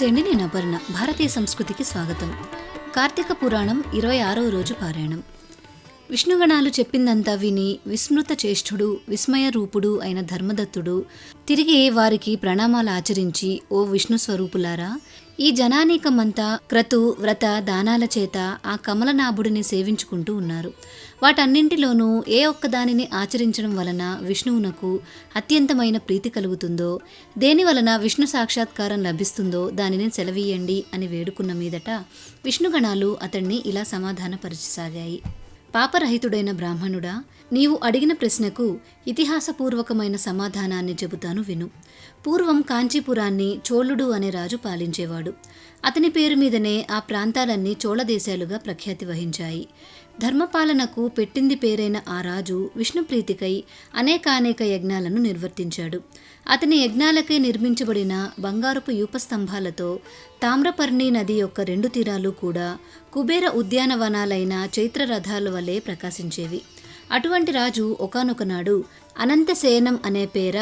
నమస్తే అండి, నేను అపర్ణ. భారతీయ సంస్కృతికి స్వాగతం. కార్తీక పురాణం 26వ రోజు పారాయణం. విష్ణుగణాలు చెప్పిందంతా విని విస్మృత చేష్ఠుడు విస్మయ రూపుడు అయిన ధర్మదత్తుడు తిరిగి వారికి ప్రణామాలు ఆచరించి, ఓ విష్ణు స్వరూపులారా, ఈ జనానీకమంతా క్రతు వ్రత దానాల చేత ఆ కమలనాభుడిని సేవించుకుంటూ ఉన్నారు. వాటన్నింటిలోనూ ఏ ఒక్కదానిని ఆచరించడం వలన విష్ణువునకు అత్యంతమైన ప్రీతి కలుగుతుందో, దేని వలన విష్ణు సాక్షాత్కారం లభిస్తుందో దానిని సెలవీయండి అని వేడుకున్న మీదట విష్ణుగణాలు అతన్ని ఇలా సమాధానపరచసాగాయి. పాపరహితుడైన బ్రాహ్మణుడా, నీవు అడిగిన ప్రశ్నకు ఇతిహాసపూర్వకమైన సమాధానాన్ని చెబుతాను విను. పూర్వం కాంచీపురాన్ని చోళుడు అనే రాజు పాలించేవాడు. అతని పేరు మీదనే ఆ ప్రాంతాలన్నీ చోళదేశాలుగా ప్రఖ్యాతి వహించాయి. ధర్మపాలనకు పెట్టింది పేరైన ఆ రాజు విష్ణుప్రీతికై అనేకానేక యజ్ఞాలను నిర్వర్తించాడు. అతని యజ్ఞాలకై నిర్మించబడిన బంగారపు యూపస్తంభాలతో తామ్రపర్ణి నది యొక్క 2 తీరాలు కూడా కుబేర ఉద్యానవనాలైన చైత్రరథాల వలె ప్రకాశించేవి. అటువంటి రాజు ఒకానొకనాడు అనంతశయనం అనే పేర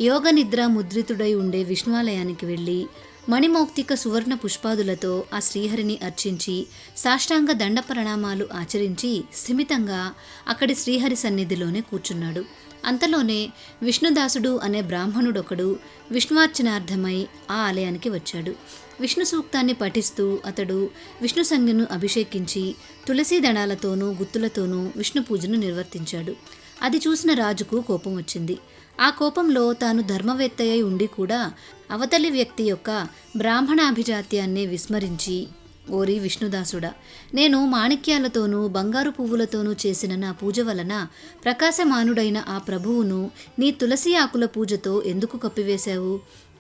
యోగనిద్ర ముద్రితుడై ఉండే విష్ణువాలయానికి వెళ్ళి మణిమౌక్తిక సువర్ణ పుష్పాదులతో ఆ శ్రీహరిని అర్చించి సాష్టాంగ దండ ప్రణామాలు ఆచరించి స్థిమితంగా అక్కడి శ్రీహరి సన్నిధిలోనే కూర్చున్నాడు. అంతలోనే విష్ణుదాసుడు అనే బ్రాహ్మణుడొకడు విష్ణువార్చనార్థమై ఆ ఆలయానికి వచ్చాడు. విష్ణు సూక్తాన్ని పఠిస్తూ అతడు విష్ణు సంజ్ఞను అభిషేకించి తులసీ దళాలతోనూ గుత్తులతోనూ విష్ణు పూజను నిర్వర్తించాడు. అది చూసిన రాజుకు కోపం వచ్చింది. ఆ కోపంలో తాను ధర్మవేత్తయ్య ఉండి కూడా అవతలి వ్యక్తి యొక్క బ్రాహ్మణాభిజాత్యాన్ని విస్మరించి, ఓరి విష్ణుదాసుడా, నేను మాణిక్యాలతోనూ బంగారు పువ్వులతోనూ చేసిన నా పూజ వలన ప్రకాశమానుడైన ఆ ప్రభువును నీ తులసి ఆకుల పూజతో ఎందుకు కప్పివేశావు?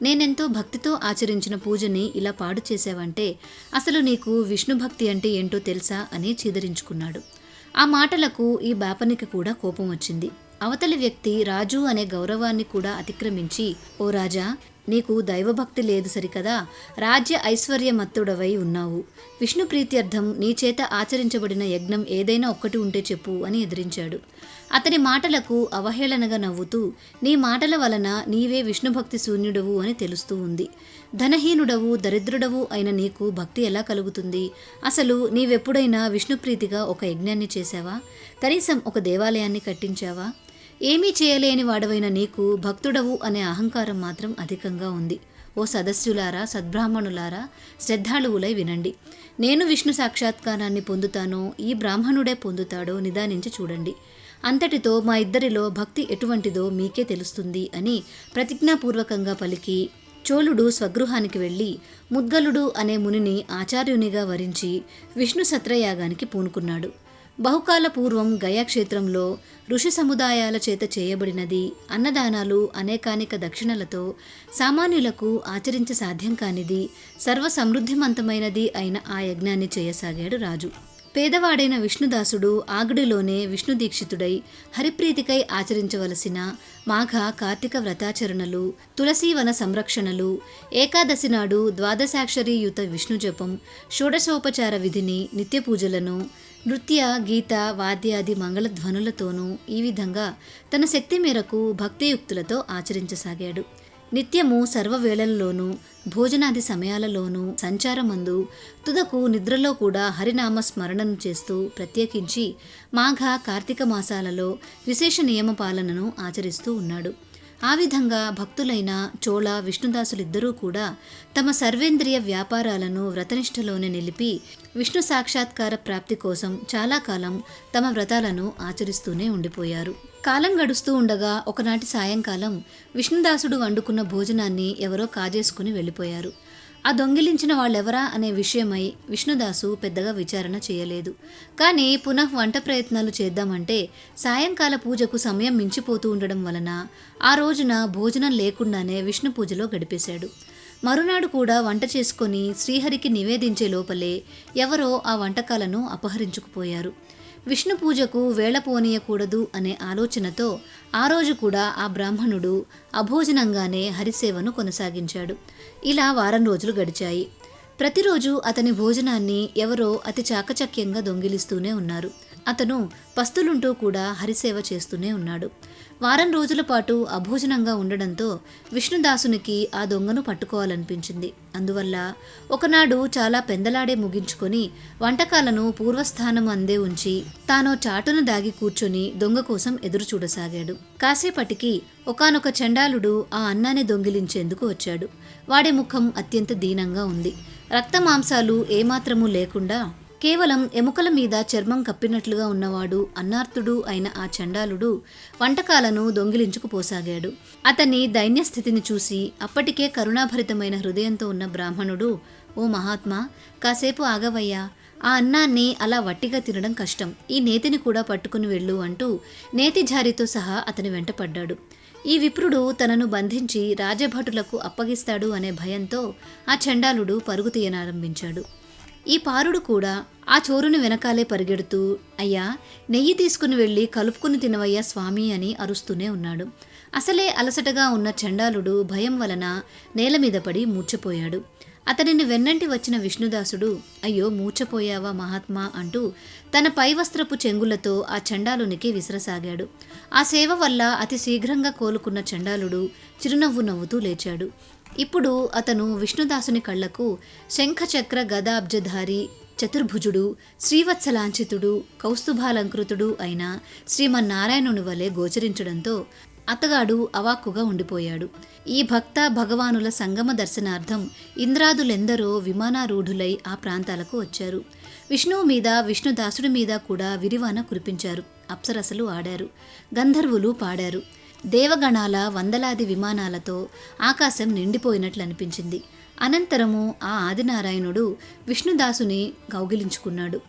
నేనెంతో భక్తితో ఆచరించిన పూజని ఇలా పాడు చేశావంటే అసలు నీకు విష్ణుభక్తి అంటే ఏంటో తెలుసా అని చీదరించుకున్నాడు. ఆ మాటలకు ఈ బాపనికి కూడా కోపం వచ్చింది. అవతలి వ్యక్తి రాజు అనే గౌరవాన్ని కూడా అతిక్రమించి, ఓ రాజా, నీకు దైవభక్తి లేదు సరికదా, రాజ్య ఐశ్వర్యమత్తుడవై ఉన్నావు. విష్ణు ప్రీత్యర్థం నీ చేత ఆచరించబడిన యజ్ఞం ఏదైనా ఒక్కటి ఉంటే చెప్పు అని ఎదిరించాడు. అతని మాటలకు అవహేళనగా నవ్వుతూ, నీ మాటల వలన నీవే విష్ణుభక్తి శూన్యుడవు అని తెలుస్తూ ఉంది. ధనహీనుడవు దరిద్రుడవు అయిన నీకు భక్తి ఎలా కలుగుతుంది? అసలు నీవెప్పుడైనా విష్ణుప్రీతిగా ఒక యజ్ఞాన్ని చేశావా? కనీసం ఒక దేవాలయాన్ని కట్టించావా? ఏమీ చేయలేని వాడవైన నీకు భక్తుడవు అనే అహంకారం మాత్రం అధికంగా ఉంది. ఓ సదస్సులారా, సద్బ్రాహ్మణులారా, శ్రద్ధాళువులై వినండి. నేను విష్ణు సాక్షాత్కారాన్ని పొందుతానో ఈ బ్రాహ్మణుడే పొందుతాడో నిదానించి చూడండి. అంతటితో మా ఇద్దరిలో భక్తి ఎటువంటిదో మీకే తెలుస్తుంది అని ప్రతిజ్ఞాపూర్వకంగా పలికి చోళుడు స్వగృహానికి వెళ్ళి ముద్గలుడు అనే మునిని ఆచార్యునిగా వరించి విష్ణు సత్రయాగానికి పూనుకున్నాడు. బహుకాల పూర్వం గయాక్షేత్రంలో ఋషి సముదాయాల చేత చేయబడినది అన్నదానాలు అనేకానేక దక్షిణలతో సామాన్యులకు ఆచరించ సాధ్యం కానిది సర్వసమృద్ధిమంతమైనది అయిన ఆ యజ్ఞాన్ని చేయసాగాడు రాజు. పేదవాడైన విష్ణుదాసుడు ఆగుడిలోనే విష్ణు దీక్షితుడై హరిప్రీతికై ఆచరించవలసిన మాఘ కార్తీక వ్రతాచరణలు, తులసీవన సంరక్షణలు, ఏకాదశి నాడు ద్వాదశాక్షరీయుత విష్ణు జపం, షోడశోపచార విధిని, నిత్య పూజలను నృత్య గీత వాద్యాది మంగళధ్వనులతోనూ ఈ విధంగా తన శక్తి మేరకు భక్తియుక్తులతో ఆచరించసాగాడు. నిత్యము సర్వవేళల్లోనూ భోజనాది సమయాలలోనూ సంచారమందు తుదకు నిద్రలో కూడా హరినామ స్మరణను చేస్తూ ప్రత్యేకించి మాఘ కార్తీక మాసాలలో విశేష నియమ పాలనను ఆచరిస్తూ ఉన్నాడు. ఆ విధంగా భక్తులైన చోళ విష్ణుదాసులిద్దరూ కూడా తమ సర్వేంద్రియ వ్యాపారాలను వ్రతనిష్టలోనే నిలిపి విష్ణు సాక్షాత్కార ప్రాప్తి కోసం చాలా కాలం తమ వ్రతాలను ఆచరిస్తూనే ఉండిపోయారు. కాలం గడుస్తూ ఉండగా ఒకనాటి సాయంకాలం విష్ణుదాసుడు వండుకున్న భోజనాన్ని ఎవరో కాజేసుకుని వెళ్ళిపోయారు. ఆ దొంగిలించిన వాళ్ళెవరా అనే విషయమై విష్ణుదాసు పెద్దగా విచారణ చేయలేదు. కానీ పునః వంట ప్రయత్నాలు చేద్దామంటే సాయంకాల పూజకు సమయం మించిపోతూ ఉండడం వలన ఆ రోజున భోజనం లేకుండానే విష్ణు పూజలో గడిపేశాడు. మరునాడు కూడా వంట చేసుకొని శ్రీహరికి నివేదించే లోపలే ఎవరో ఆ వంటకాలను అపహరించుకుపోయారు. విష్ణు పూజకు వేళ పోనీయకూడదు అనే ఆలోచనతో ఆ రోజు కూడా ఆ బ్రాహ్మణుడు అభోజనంగానే హరిసేవను కొనసాగించాడు. ఇలా వారం రోజులు గడిచాయి. ప్రతిరోజు అతని భోజనాన్ని ఎవరో అతి చాకచక్యంగా దొంగిలిస్తూనే ఉన్నారు. అతను పస్తులుంటూ కూడా హరిసేవ చేస్తూనే ఉన్నాడు. వారం రోజుల పాటు అభోజనంగా ఉండడంతో విష్ణుదాసునికి ఆ దొంగను పట్టుకోవాలనిపించింది. అందువల్ల ఒకనాడు చాలా పెందలాడే ముగించుకొని వంటకాలను పూర్వస్థానం అందే ఉంచి తానో చాటున దాగి కూర్చొని దొంగ కోసం ఎదురు చూడసాగాడు. కాసేపటికి ఒకానొక చండాలుడు ఆ అన్నాన్ని దొంగిలించేందుకు వచ్చాడు. వాడి ముఖం అత్యంత దీనంగా ఉంది. రక్తమాంసాలు ఏమాత్రమూ లేకుండా కేవలం ఎముకల మీద చర్మం కప్పినట్లుగా ఉన్నవాడు అన్నార్తుడు అయిన ఆ చండాలుడు వంటకాలను దొంగిలించుకుపోసాగాడు. అతని దైన్యస్థితిని చూసి అప్పటికే కరుణాభరితమైన హృదయంతో ఉన్న బ్రాహ్మణుడు, ఓ మహాత్మా, కాసేపు ఆగవయ్యా, ఆ అన్నాన్ని అలా వట్టిగా తినడం కష్టం, ఈ నేతిని కూడా పట్టుకుని వెళ్ళు అంటూ నేతి జారితో సహా అతని వెంటపడ్డాడు. ఈ విప్రుడు తనను బంధించి రాజభటులకు అప్పగిస్తాడు అనే భయంతో ఆ చండాలుడు పరుగు తీయనారంభించాడు. ఈ పారుడు కూడా ఆ చోరుని వెనకాలే పరిగెడుతూ, అయ్యా, నెయ్యి తీసుకుని వెళ్ళి కలుపుకుని తినవయ్యా స్వామి అని అరుస్తూనే ఉన్నాడు. అసలే అలసటగా ఉన్న చండాలుడు భయం వలన నేల మీద పడి మూర్ఛపోయాడు. అతనిని వెన్నంటి వచ్చిన విష్ణుదాసుడు, అయ్యో మూర్ఛపోయావా మహాత్మా అంటూ తన పై వస్త్రపు చెంగులతో ఆ చండాలునికి విసరసాగాడు. ఆ సేవ వల్ల అతి శీఘ్రంగా కోలుకున్న చండాలుడు చిరునవ్వు నవ్వుతూ లేచాడు. ఇప్పుడు అతను విష్ణుదాసుని కళ్లకు శంఖచక్ర గదాబ్జధారి చతుర్భుజుడు, శ్రీవత్సలాంఛితుడు, కౌస్తుభాలంకృతుడు అయిన శ్రీమన్నారాయణుని వలె గోచరించడంతో అతగాడు అవాక్కుగా ఉండిపోయాడు. ఈ భక్త భగవానుల సంగమ దర్శనార్థం ఇంద్రాదులెందరో విమానారూఢులై ఆ ప్రాంతాలకు వచ్చారు. విష్ణువు మీద, విష్ణుదాసుడి మీద కూడా విరివాన కురిపించారు. అప్సరసలు ఆడారు, గంధర్వులు పాడారు. దేవగణాల వందలాది విమానాలతో ఆకాశం నిండిపోయినట్లు అనిపించింది. అనంతరము ఆ ఆదినారాయణుడు విష్ణుదాసుని కౌగిలించుకున్నాడు.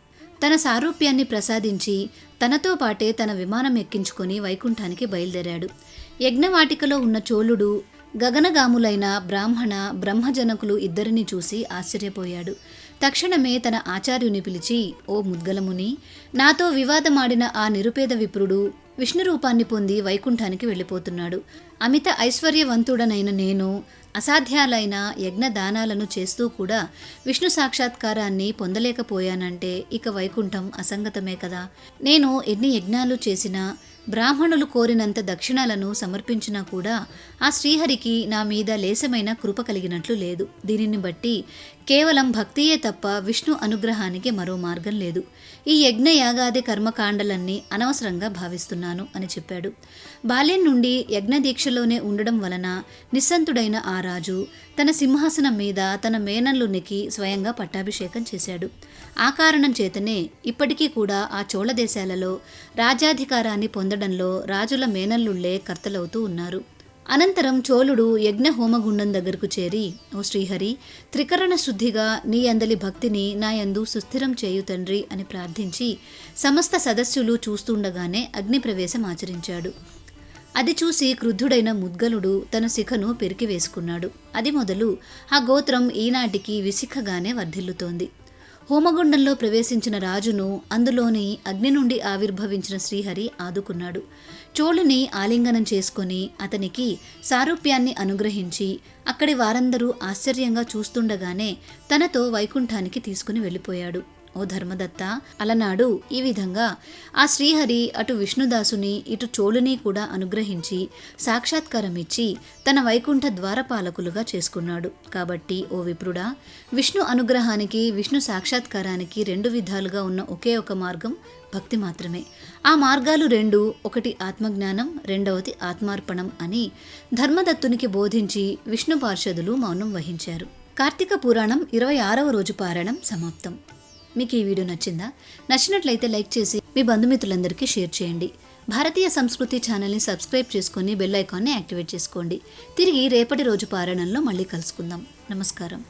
తన సారూప్యాన్ని ప్రసాదించి తనతో పాటే తన విమానం ఎక్కించుకొని వైకుంఠానికి బయలుదేరాడు. యజ్ఞవాటికలో ఉన్న చోళుడు గగనగాములైన బ్రాహ్మణ బ్రహ్మజనకులు ఇద్దరిని చూసి ఆశ్చర్యపోయాడు. తక్షణమే తన ఆచార్యుని పిలిచి, ఓ ముద్గలముని, నాతో వివాదమాడిన ఆ నిరుపేద విప్రుడు విష్ణు రూపాన్ని పొంది వైకుంఠానికి వెళ్ళిపోతున్నాడు. అమిత ఐశ్వర్యవంతుడనైన నేను అసాధ్యాలైన యజ్ఞదానాలను చేస్తూ కూడా విష్ణు సాక్షాత్కారాన్ని పొందలేకపోయానంటే ఇక వైకుంఠం అసంగతమే కదా. నేను ఎన్ని యజ్ఞాలు చేసినా, బ్రాహ్మణులు కోరినంత దక్షిణాలను సమర్పించినా కూడా ఆ శ్రీహరికి నా మీద లేశమైన కృప కలిగినట్లు లేదు. దీనిని బట్టి కేవలం భక్తియే తప్ప విష్ణు అనుగ్రహానికి మరో మార్గం లేదు. ఈ యజ్ఞ యాగాది కర్మకాండలన్నీ అనవసరంగా భావిస్తున్నాను అని చెప్పాడు. బాల్యం నుండి యజ్ఞదీక్షలోనే ఉండడం వలన నిస్సంతుడైన ఆ రాజు తన సింహాసనం మీద తన మేనల్లునికి స్వయంగా పట్టాభిషేకం చేశాడు. ఆ కారణం చేతనే ఇప్పటికీ కూడా ఆ చోళ దేశాలలో రాజ్యాధికారాన్ని పొందడంలో రాజుల మేనల్లుళ్లే కర్తలవుతూ ఉన్నారు. అనంతరం చోళుడు యజ్ఞ హోమగుండం దగ్గరకు చేరి, ఓ శ్రీహరి, త్రికరణ శుద్ధిగా నీ అందలి భక్తిని నా యందు సుస్థిరం చేయు తండ్రి అని ప్రార్థించి సమస్త సదస్సులు చూస్తుండగానే అగ్నిప్రవేశం ఆచరించాడు. అది చూసి క్రుద్ధుడైన ముద్గలుడు తన శిఖను పెరికివేసుకున్నాడు. అది మొదలు ఆ గోత్రం ఈనాటికి విశిఖగానే వర్ధిల్లుతోంది. హోమగుండంలో ప్రవేశించిన రాజును అందులోని అగ్ని నుండి ఆవిర్భవించిన శ్రీహరి ఆదుకున్నాడు. చోళుని ఆలింగనం చేసుకొని అతనికి సారూప్యాన్ని అనుగ్రహించి అక్కడి వారందరూ ఆశ్చర్యంగా చూస్తుండగానే తనతో వైకుంఠానికి తీసుకుని వెళ్ళిపోయాడు. ఓ ధర్మదత్త, అలనాడు ఈ విధంగా ఆ శ్రీహరి అటు విష్ణుదాసుని ఇటు చోళుని కూడా అనుగ్రహించి సాక్షాత్కారం ఇచ్చి తన వైకుంఠ ద్వారపాలకులుగా చేసుకున్నాడు. కాబట్టి ఓ విప్రుడా, విష్ణు అనుగ్రహానికి విష్ణు సాక్షాత్కారానికి రెండు విధాలుగా ఉన్న ఒకే ఒక మార్గం భక్తి మాత్రమే. ఆ మార్గాలు రెండు, ఒకటి ఆత్మజ్ఞానం, రెండవది ఆత్మార్పణం అని ధర్మదత్తునికి బోధించి విష్ణు పార్షదులు మౌనం వహించారు. కార్తీక పురాణం 26వ రోజు పారాయణం సమాప్తం. మీకు ఈ వీడియో నచ్చిందా? నచ్చినట్లయితే లైక్ చేసి మీ బంధుమిత్రులందరికీ షేర్ చేయండి. భారతీయ సంస్కృతి ఛానల్ని సబ్స్క్రైబ్ చేసుకొని బెల్ ఐకాన్ని యాక్టివేట్ చేసుకోండి. తిరిగి రేపటి రోజు పారాయణంలో మళ్ళీ కలుసుకుందాం. నమస్కారం.